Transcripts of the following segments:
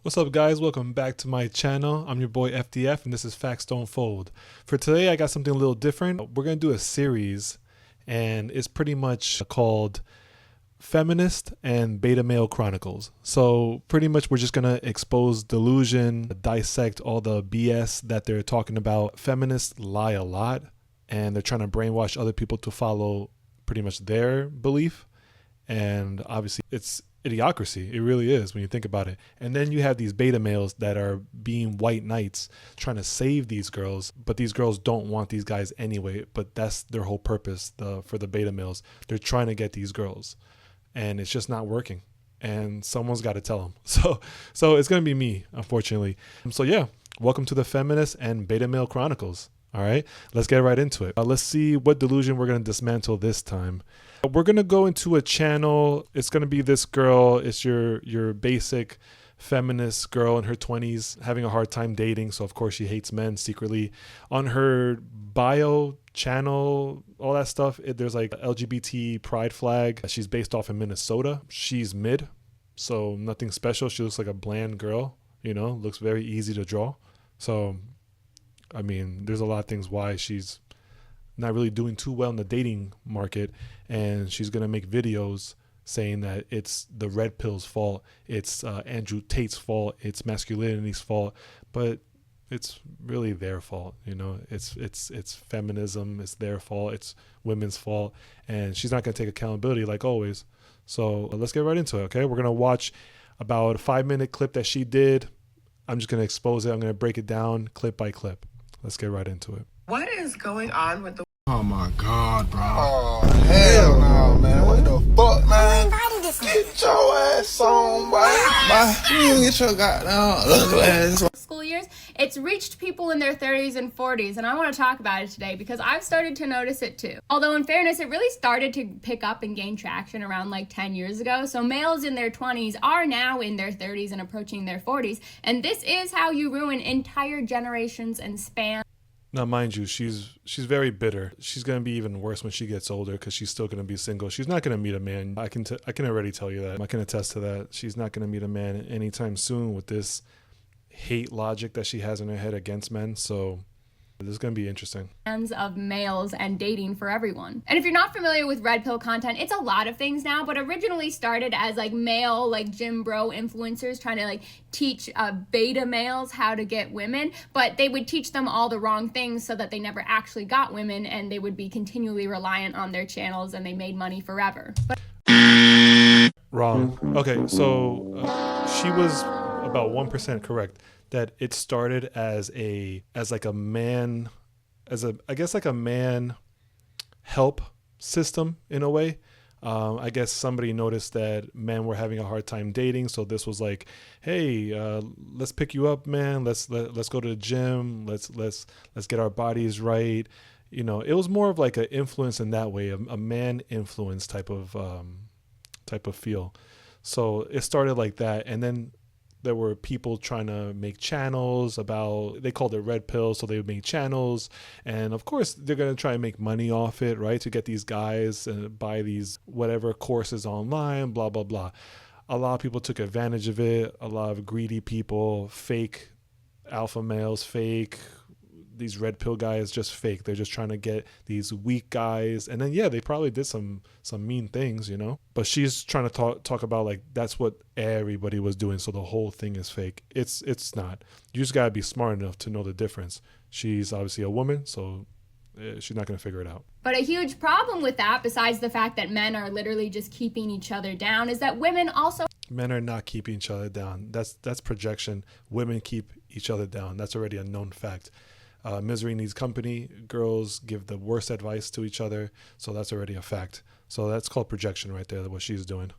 What's up, guys? Welcome back to my channel. I'm your boy FDF, and this is Facts Don't Fold. For today, I got something a little different. We're going to do a series, and it's pretty much called Feminist and Beta Male Chronicles. So pretty much we're just going to expose delusion, dissect all the BS that they're talking about. Feminists lie a lot, and they're trying to brainwash other people to follow pretty much their belief. And obviously it's idiocracy. It really is when you think about it. And then you have these beta males that are being white knights trying to save these girls, but these girls don't want these guys anyway. But that's their whole purpose for the beta males. They're trying to get these girls, and it's just not working. And someone's got to tell them. So it's gonna be me, unfortunately. So yeah, welcome to the Feminist and Beta Male Chronicles. All right, let's get right into it. Let's see what delusion we're going to dismantle this time. We're going to go into a channel. It's going to be this girl. It's your basic feminist girl in her 20s having a hard time dating. So, of course, she hates men secretly. On her bio channel, all that stuff, there's like a LGBT pride flag. She's based off in Minnesota. She's mid, so nothing special. She looks like a bland girl, looks very easy to draw. So I mean, there's a lot of things why she's not really doing too well in the dating market, and she's going to make videos saying that it's the red pill's fault, it's Andrew Tate's fault, it's masculinity's fault, but it's really their fault. It's feminism, it's their fault, it's women's fault, and she's not going to take accountability like always. So let's get right into it. Okay, we're going to watch about a 5-minute clip that she did. I'm just going to expose it. I'm going to break it down clip by clip. Let's get right into it. What is going on with the... Oh my God, bro. Oh, hell no, man. What the fuck, man? Get your ass on, boy. You get your goddamn ugly ass. School years, it's reached people in their 30s and 40s, and I want to talk about it today because I've started to notice it too. Although in fairness, it really started to pick up and gain traction around like 10 years ago. So males in their 20s are now in their 30s and approaching their 40s, and this is how you ruin entire generations and spans. Now, mind you, she's very bitter. She's going to be even worse when she gets older because she's still going to be single. She's not going to meet a man. I can already tell you that. I can attest to that. She's not going to meet a man anytime soon with this hate logic that she has in her head against men. So this is going to be interesting. Of males and dating for everyone. And if you're not familiar with red pill content, it's a lot of things now, but originally started as like male, like gym bro influencers trying to like teach beta males how to get women, but they would teach them all the wrong things so that they never actually got women, and they would be continually reliant on their channels, and they made money forever. But wrong. Okay, so she was about 1% correct that it started as a man help system in a way. I guess somebody noticed that men were having a hard time dating, so this was like, hey, let's pick you up, man. Let's go to the gym. Let's get our bodies right. It was more of like an influence in that way, a man influence type of feel. So it started like that, and then there were people trying to make channels about, they called it red pill, so they would make channels, and of course they're going to try and make money off it, right, to get these guys and buy these whatever courses online, blah blah blah. A lot of people took advantage of it. A lot of greedy people, fake alpha males, fake these red pill guys, just fake. They're just trying to get these weak guys, and then yeah, they probably did some mean things, but she's trying to talk about like that's what everybody was doing, so the whole thing is fake. It's not. You just gotta be smart enough to know the difference. She's obviously a woman, so she's not gonna figure it out. But a huge problem with that, besides the fact that men are literally just keeping each other down, is that women also... Men are not keeping each other down. That's projection. Women keep each other down. That's already a known fact. Misery needs company. Girls give the worst advice to each other, so that's already a fact. So that's called projection right there, what she's doing.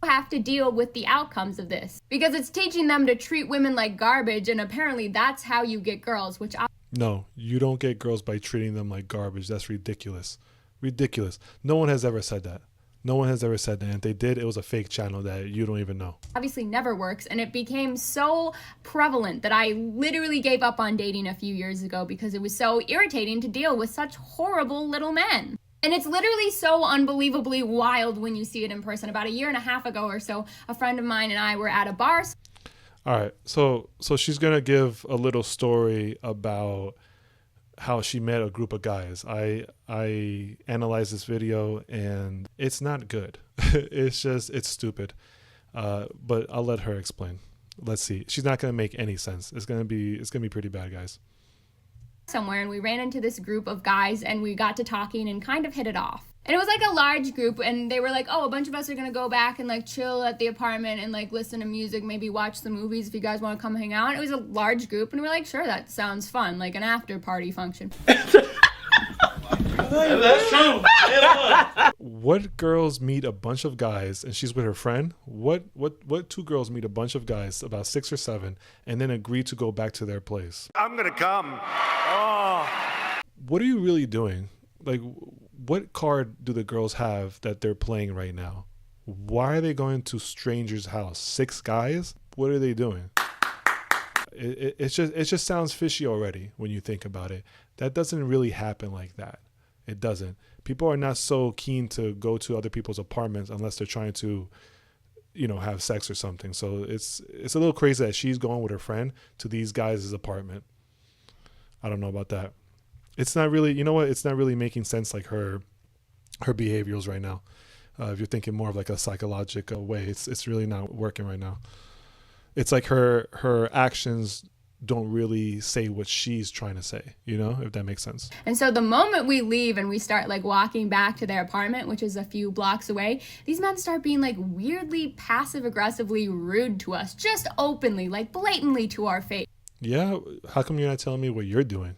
Have to deal with the outcomes of this because it's teaching them to treat women like garbage, and apparently that's how you get girls, which No, you don't get girls by treating them like garbage. That's ridiculous. No one has ever said that. No one has ever said that. And if they did, it was a fake channel that you don't even know. Obviously never works, and it became so prevalent that I literally gave up on dating a few years ago because it was so irritating to deal with such horrible little men. And it's literally so unbelievably wild when you see it in person. About a year and a half ago or so, a friend of mine and I were at a bar. All right. So she's gonna give a little story about how she met a group of guys. I analyzed this video and it's not good. It's stupid. But I'll let her explain. Let's see. She's not gonna make any sense. It's gonna be pretty bad, guys. Somewhere, and we ran into this group of guys and we got to talking and kind of hit it off. And it was like a large group, and they were like, oh, a bunch of us are gonna go back and like chill at the apartment and like listen to music, maybe watch the movies if you guys want to come hang out. And it was a large group, and we were like, sure, that sounds fun, like an after party function. That's true. What girls meet a bunch of guys and she's with her friend? What two girls meet a bunch of guys, about 6 or 7, and then agree to go back to their place? I'm gonna come. Oh. What are you really doing? Like, what card do the girls have that they're playing right now? Why are they going to strangers' house? 6 guys? What are they doing? It just sounds fishy already when you think about it. That doesn't really happen like that. It doesn't. People are not so keen to go to other people's apartments unless they're trying to, have sex or something. So it's a little crazy that she's going with her friend to these guys' apartment. I don't know about that. It's not really, you know what? It's not really making sense, like her behaviors right now. If you're thinking more of like a psychological way, it's really not working right now. It's like her actions don't really say what she's trying to say, if that makes sense. And so the moment we leave and we start like walking back to their apartment, which is a few blocks away, these men start being like weirdly passive aggressively rude to us, just openly, like blatantly to our face. Yeah, how come you're not telling me what you're doing?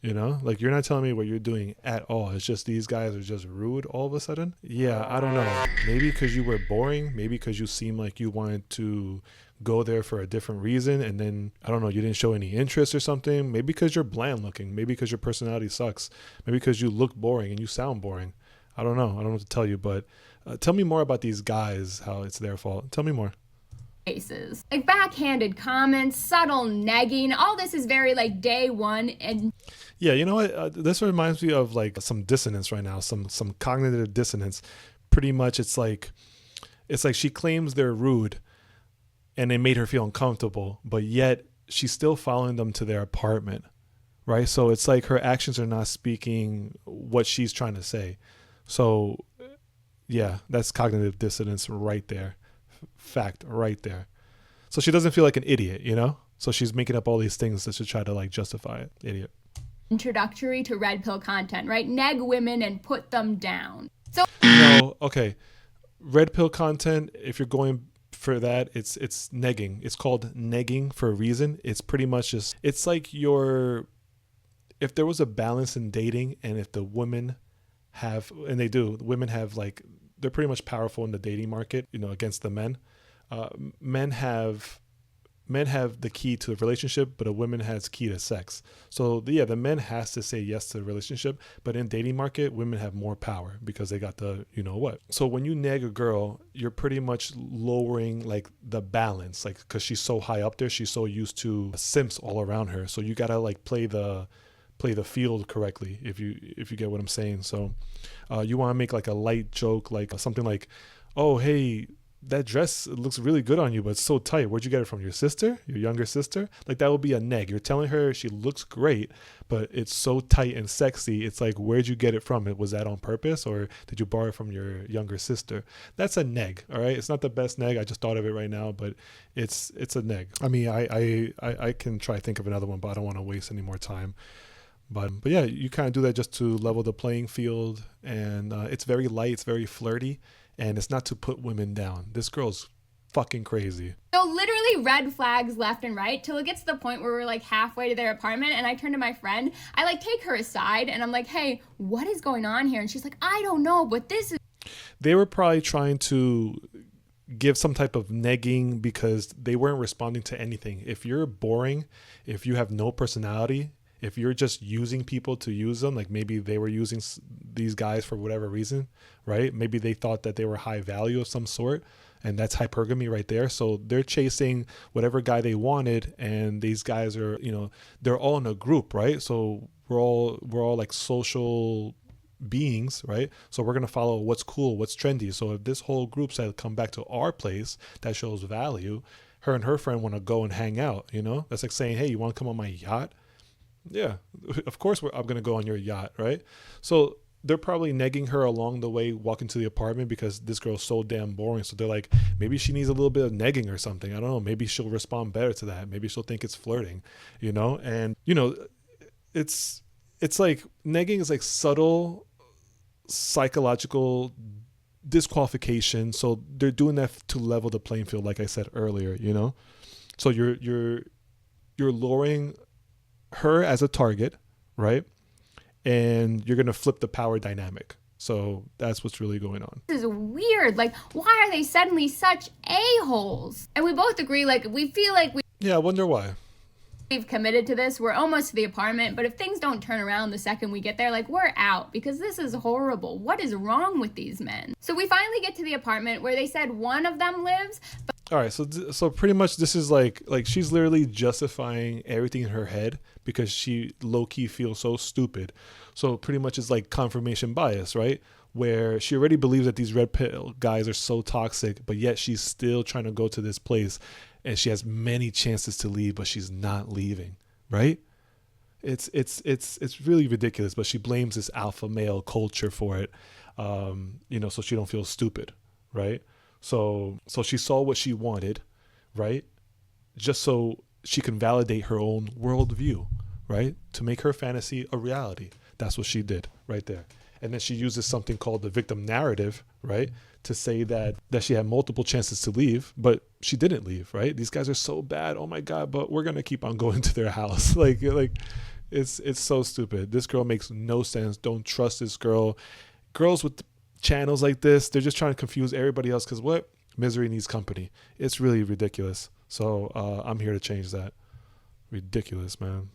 Like you're not telling me what you're doing at all. It's just these guys are just rude all of a sudden. Yeah, I don't know. Maybe because you were boring. Maybe because you seem like you wanted to go there for a different reason. And then, I don't know, you didn't show any interest or something. Maybe because you're bland looking. Maybe because your personality sucks. Maybe because you look boring and you sound boring. I don't know. I don't know what to tell you. But tell me more about these guys, how it's their fault. Tell me more. Faces. Like backhanded comments, subtle negging. All this is very like day one. And yeah, you know what? This reminds me of like some dissonance right now, some cognitive dissonance. Pretty much, it's like she claims they're rude, and they made her feel uncomfortable, but yet she's still following them to their apartment, right? So it's like her actions are not speaking what she's trying to say. So, yeah, that's cognitive dissonance right there, fact right there. So she doesn't feel like an idiot, So she's making up all these things to try to like justify it. Idiot. Introductory to red pill content, right? Neg women and put them down. So no, okay. Red pill content, if you're going for that, it's negging. It's called negging for a reason. It's pretty much just, it's like if there was a balance in dating, and if the women have, and they do, women have like, they're pretty much powerful in the dating market, against the men. Men have the key to the relationship, but a woman has key to sex. So yeah, the men has to say yes to the relationship, but in dating market, women have more power because they got the what. So when you neg a girl, you're pretty much lowering like the balance, like because she's so high up there, she's so used to simps all around her. So you gotta like play the field correctly, if you get what I'm saying. So you want to make like a light joke, like something like, oh hey, that dress looks really good on you, but it's so tight. Where'd you get it from? Your sister? Your younger sister? Like that would be a neg. You're telling her she looks great, but it's so tight and sexy. It's like, where'd you get it from? Was that on purpose, or did you borrow it from your younger sister? That's a neg. All right. It's not the best neg. I just thought of it right now, but it's a neg. I mean, I can try to think of another one, but I don't want to waste any more time. But yeah, you kind of do that just to level the playing field, and it's very light. It's very flirty. And it's not to put women down. This girl's fucking crazy. So literally red flags left and right till it gets to the point where we're like halfway to their apartment, and I turn to my friend. I like take her aside and I'm like, hey, what is going on here? And she's like, I don't know, but this is. They were probably trying to give some type of negging because they weren't responding to anything. If you're boring, if you have no personality, if you're just using people to use them, like maybe they were using these guys for whatever reason, right? Maybe they thought that they were high value of some sort, and that's hypergamy right there. So they're chasing whatever guy they wanted, and these guys are, they're all in a group, right? So we're all like social beings, right? So we're going to follow what's cool, what's trendy. So if this whole group said come back to our place, that shows value, her and her friend want to go and hang out, you know? That's like saying, hey, you want to come on my yacht? Yeah, of course I'm going to go on your yacht, right? So they're probably negging her along the way walking to the apartment because this girl's so damn boring. So they're like, maybe she needs a little bit of negging or something. I don't know. Maybe she'll respond better to that. Maybe she'll think it's flirting, you know? And, you know, it's like negging is like subtle psychological disqualification. So they're doing that to level the playing field, like I said earlier, you know? So you're lowering her as a target, right? And you're going to flip the power dynamic. So that's what's really going on. This is weird. Like, why are they suddenly such a-holes? And we both agree, like, we feel like Yeah, I wonder why. we've committed to this. We're almost to the apartment, but if things don't turn around the second we get there, like, we're out because this is horrible. What is wrong with these men? So we finally get to the apartment where they said one of them lives, but All right, so pretty much this is like she's literally justifying everything in her head because she low-key feels so stupid. So pretty much it's like confirmation bias, right? Where she already believes that these red pill guys are so toxic, but yet she's still trying to go to this place and she has many chances to leave, but she's not leaving, right? It's really ridiculous, but she blames this alpha male culture for it, you know, so she don't feel stupid, right? So she saw what she wanted, right? Just so she can validate her own worldview, right? To make her fantasy a reality. That's what she did right there. And then she uses something called the victim narrative, right? To say that she had multiple chances to leave, but she didn't leave, right? These guys are so bad. Oh my God, but we're going to keep on going to their house. like it's so stupid. This girl makes no sense. Don't trust this girl. Girls with channels like this, they're just trying to confuse everybody else because what? Misery needs company. It's really ridiculous. So I'm here to change that. Ridiculous, man.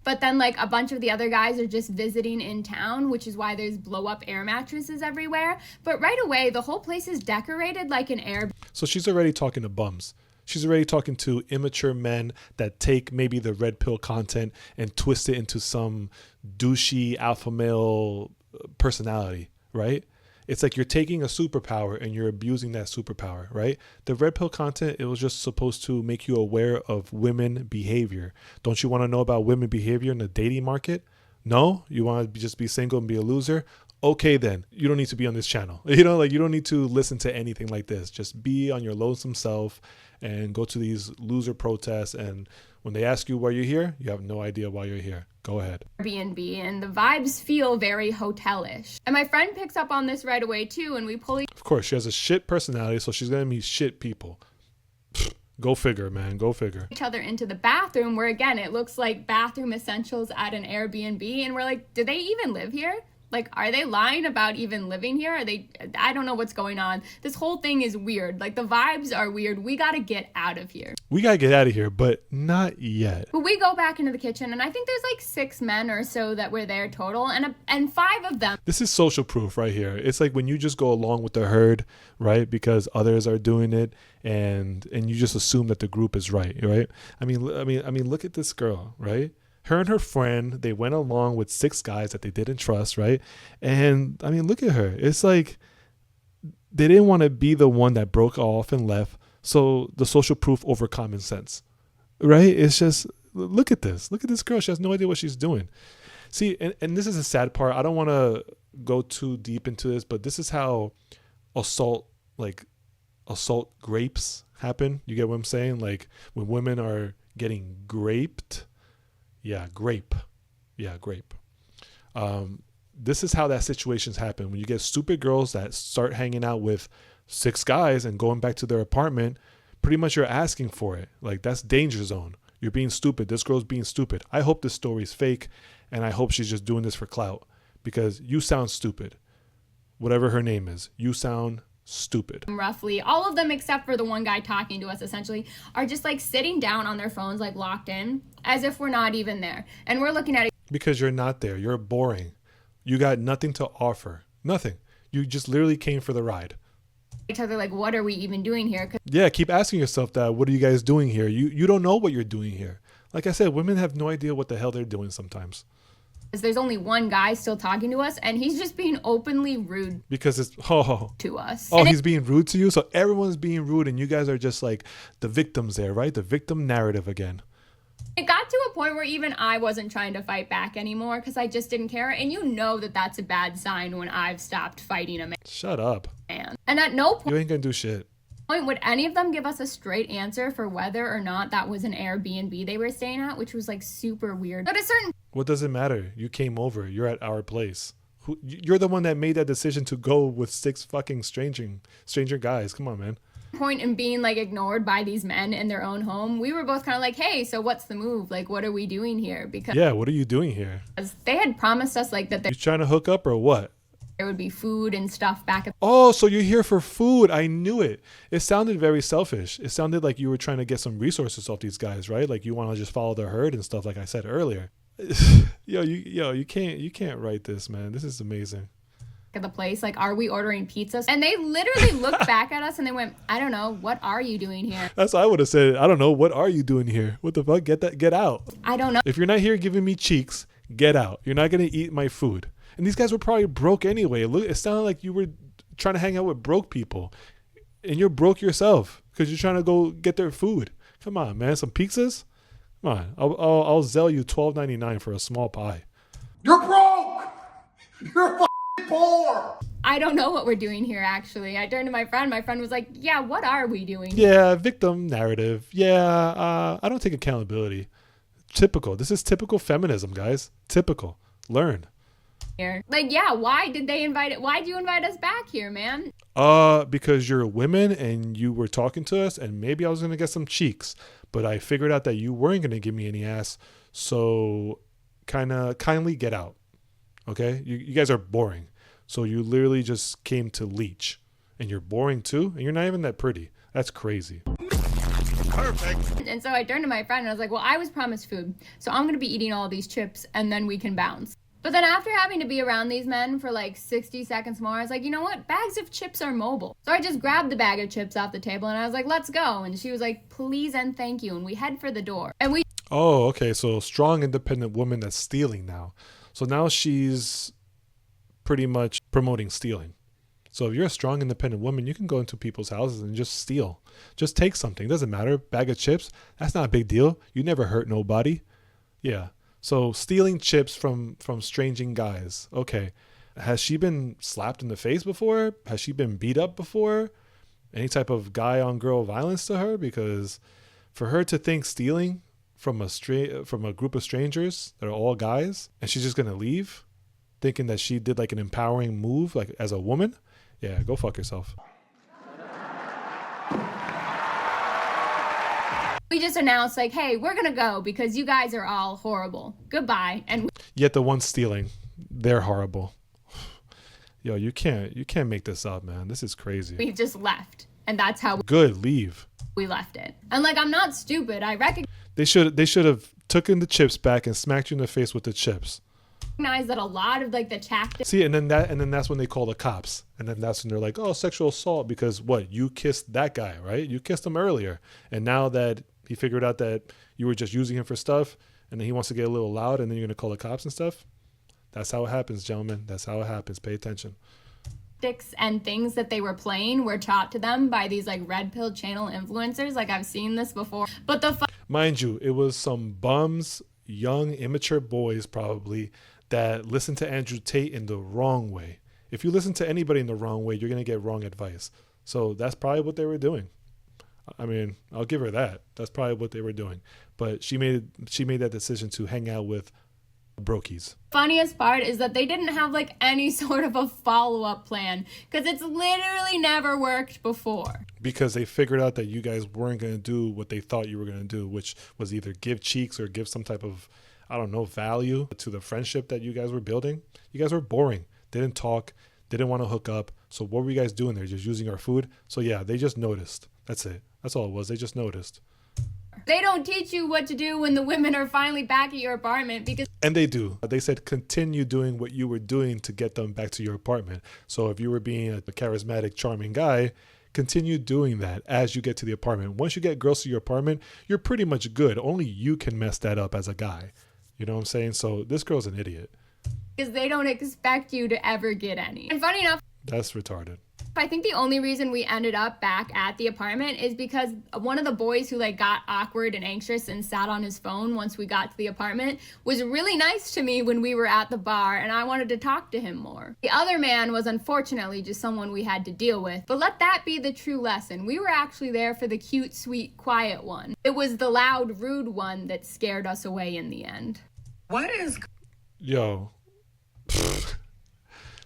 But then, like, a bunch of the other guys are just visiting in town, which is why there's blow-up air mattresses everywhere. But right away, the whole place is decorated like an Airbnb. So she's already talking to bums. She's already talking to immature men that take maybe the red pill content and twist it into some douchey alpha male personality, right? It's like you're taking a superpower and you're abusing that superpower, right? The red pill content, it was just supposed to make you aware of women behavior. Don't you want to know about women behavior in the dating market? No? You want to just be single and be a loser? Okay, then you don't need to be on this channel. You know, like you don't need to listen to anything like this. Just be on your lonesome self and go to these loser protests. And when they ask you why you're here, you have no idea why you're here. Go ahead. Airbnb, and the vibes feel very hotel-ish. And my friend picks up on this right away too, and we pull Of course, she has a shit personality, so she's gonna meet shit people. Go figure, man. Go figure. each other into the bathroom, where again, it looks like bathroom essentials at an Airbnb, and we're like, do they even live here? Like, are they lying about even living here? I don't know what's going on. This whole thing is weird. Like, the vibes are weird. We gotta get out of here. We gotta get out of here, but not yet. But we go back into the kitchen, and I think there's like 6 men or so that were there total, and 5 of them. This is social proof right here. It's like when you just go along with the herd, right? Because others are doing it, and you just assume that the group is right? I mean, look at this girl, right? Her and her friend, they went along with 6 guys that they didn't trust, right? And I mean, look at her. It's like they didn't want to be the one that broke off and left. So the social proof over common sense, right? It's just, look at this. Look at this girl. She has no idea what she's doing. See, and this is a sad part. I don't want to go too deep into this, but this is how assault grapes happen. You get what I'm saying? Like when women are getting graped. Yeah, grape. This is how that situations happen. When you get stupid girls that start hanging out with 6 guys and going back to their apartment, pretty much you're asking for it. Like, that's danger zone. You're being stupid. This girl's being stupid. I hope this story's fake, and I hope she's just doing this for clout, because you sound stupid. Whatever her name is, you sound stupid. Roughly all of them, except for the one guy talking to us, essentially are just like sitting down on their phones, like locked in, as if we're not even there, and we're looking at it because you're not there. You're boring. You got nothing to offer. Nothing. You just literally came for the ride. each other like, what are we even doing here? Yeah, keep asking yourself that. What are you guys doing here? You don't know what you're doing here. Like I said, women have no idea what the hell they're doing sometimes. There's only one guy still talking to us, and he's just being openly rude Because it's to us. oh, And he's being rude to you. So everyone's being rude, and you guys are just like the victims there, right? The victim narrative again. it got to a point where even I wasn't trying to fight back anymore because I just didn't care. And you know that that's a bad sign when I've stopped fighting a Shut up. man. And at no You ain't gonna do shit. point would any of them give us a straight answer for whether or not that was an Airbnb they were staying at, which was like super weird. But at a certain What does it matter? You came over. You're at our place. You're the one that made that decision to go with 6 fucking stranger guys. Come on, man. point in being like ignored by these men in their own home, we were both kind of like, hey, so what's the move? Like, what are we doing here? Because Yeah, what are you doing here? they had promised us like that You trying to hook up or what? there would be food and stuff back at Oh, so you're here for food. I knew it. It sounded very selfish. It sounded like you were trying to get some resources off these guys, right? Like you want to just follow the herd and stuff like I said earlier. You can't write this, man. This is amazing. the place. Like, are we ordering pizzas? And they literally looked back at us and they went, I don't know, what are you doing here? That's what I would have said. I don't know. What are you doing here? What the fuck? Get out. I don't know. If you're not here giving me cheeks, get out. You're not going to eat my food. And these guys were probably broke anyway. It sounded like you were trying to hang out with broke people. And you're broke yourself because you're trying to go get their food. Come on, man. Some pizzas? Come on. I'll sell you $12.99 for a small pie. You're broke! You're f***ing poor! I don't know what we're doing here, actually. I turned to my friend. My friend was like, yeah, what are we doing Yeah, victim narrative. Yeah, I don't take accountability. Typical. This is typical feminism, guys. Typical. Learn. here? Like, yeah, why'd you invite us back here, man? Because you're women and you were talking to us and maybe I was going to get some cheeks, but I figured out that you weren't going to give me any ass. So kindly get out. Okay. You guys are boring. So you literally just came to leech and you're boring too. And you're not even that pretty. That's crazy. Perfect. And so I turned to my friend and I was like, well, I was promised food. So I'm going to be eating all these chips and then we can bounce. But then after having to be around these men for like 60 seconds more, I was like, you know what? Bags of chips are mobile. So I just grabbed the bag of chips off the table and I was like, let's go. And she was like, please and thank you. And we head for the door. And we Oh, okay. So strong, independent woman that's stealing now. So now she's pretty much promoting stealing. So if you're a strong, independent woman, you can go into people's houses and just steal. Just take something. It doesn't matter. Bag of chips. That's not a big deal. You never hurt nobody. Yeah. So stealing chips from stranging guys. Okay. Has she been slapped in the face before? Has she been beat up before? Any type of guy on girl violence to her? Because for her to think stealing from a group of strangers that are all guys and she's just going to leave thinking that she did like an empowering move like as a woman. Yeah, go fuck yourself. we just announced like, hey, we're going to go because you guys are all horrible. Goodbye. And Yet the ones stealing, they're horrible. Yo, you can't make this up, man. This is crazy. we just left. And that's how Good, leave. we left it. And like, I'm not stupid. I recognize They should have taken the chips back and smacked you in the face with the chips. that a lot of like the tactics See, and then that's when they call the cops. And then that's when they're like, "Oh, sexual assault because what? You kissed that guy, right? You kissed him earlier. And now that he figured out that you were just using him for stuff and then he wants to get a little loud and then you're going to call the cops and stuff." That's how it happens, gentlemen. That's how it happens. Pay attention. and things that they were playing were taught to them by these like red pill channel influencers. Like, I've seen this before. But the Mind you, it was some bums, young, immature boys probably that listened to Andrew Tate in the wrong way. If you listen to anybody in the wrong way, you're going to get wrong advice. So that's probably what they were doing. I mean, I'll give her that. That's probably what they were doing. But she made that decision to hang out with brokies. funniest part is that they didn't have like any sort of a follow-up plan because it's literally never worked before. Because they figured out that you guys weren't going to do what they thought you were going to do, which was either give cheeks or give some type of, I don't know, value to the friendship that you guys were building. You guys were boring. Didn't talk. Didn't want to hook up. So what were you guys doing there? Just using our food? So yeah, they just noticed. That's it. That's all it was. They just noticed. They don't teach you what to do when the women are finally back at your apartment because And they do. They said continue doing what you were doing to get them back to your apartment. So if you were being a charismatic, charming guy, continue doing that as you get to the apartment. Once you get girls to your apartment, you're pretty much good. Only you can mess that up as a guy. You know what I'm saying? So this girl's an idiot. because they don't expect you to ever get any. And funny enough, That's retarded. I think the only reason we ended up back at the apartment is because one of the boys who like got awkward and anxious and sat on his phone once we got to the apartment was really nice to me when we were at the bar, and I wanted to talk to him more. The other man was unfortunately just someone we had to deal with, but let that be the true lesson. We were actually there for the cute, sweet, quiet one. It was the loud, rude one that scared us away in the end. What is Yo.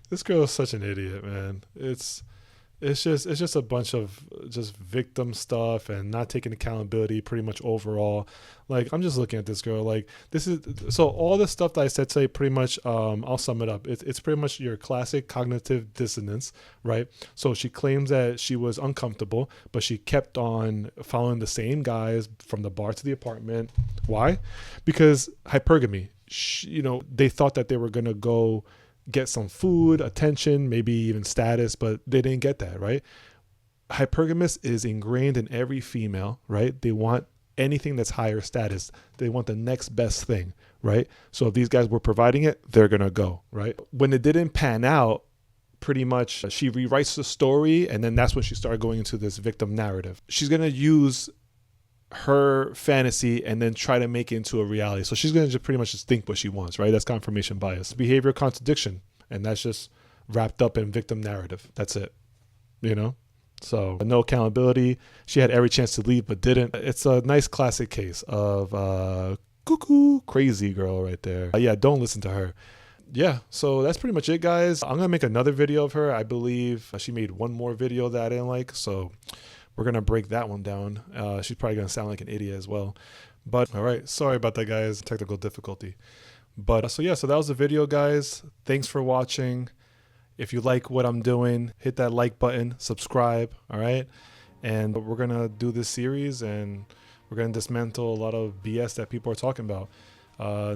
This girl is such an idiot, man. It's just a bunch of just victim stuff and not taking accountability pretty much overall. Like, I'm just looking at this girl like this is so all the stuff that I said today pretty much I'll sum it up. It's pretty much your classic cognitive dissonance, right? So she claims that she was uncomfortable, but she kept on following the same guys from the bar to the apartment. Why? Because hypergamy. They thought that they were gonna go get some food, attention, maybe even status, but they didn't get that, right? Hypergamous is ingrained in every female, right? They want anything that's higher status. They want the next best thing, right? So if these guys were providing it, they're gonna go, right? When it didn't pan out, pretty much she rewrites the story, and then that's when she started going into this victim narrative. She's gonna use her fantasy and then try to make it into a reality. So she's going to just pretty much just think what she wants, right? That's confirmation bias. Behavior contradiction. And that's just wrapped up in victim narrative. That's it. So no accountability. She had every chance to leave but didn't. It's a nice classic case of cuckoo crazy girl right there. Yeah, don't listen to her. Yeah, so that's pretty much it, guys. I'm going to make another video of her. I believe she made one more video that I didn't like, so we're going to break that one down. She's probably going to sound like an idiot as well. But all right, sorry about that, guys. Technical difficulty. But so that was the video, guys. Thanks for watching. If you like what I'm doing, hit that like button, subscribe, all right? And we're going to do this series, and we're going to dismantle a lot of BS that people are talking about.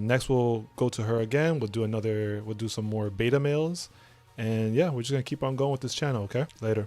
Next, we'll go to her again. We'll do some more beta males. And yeah, we're just going to keep on going with this channel, okay? Later.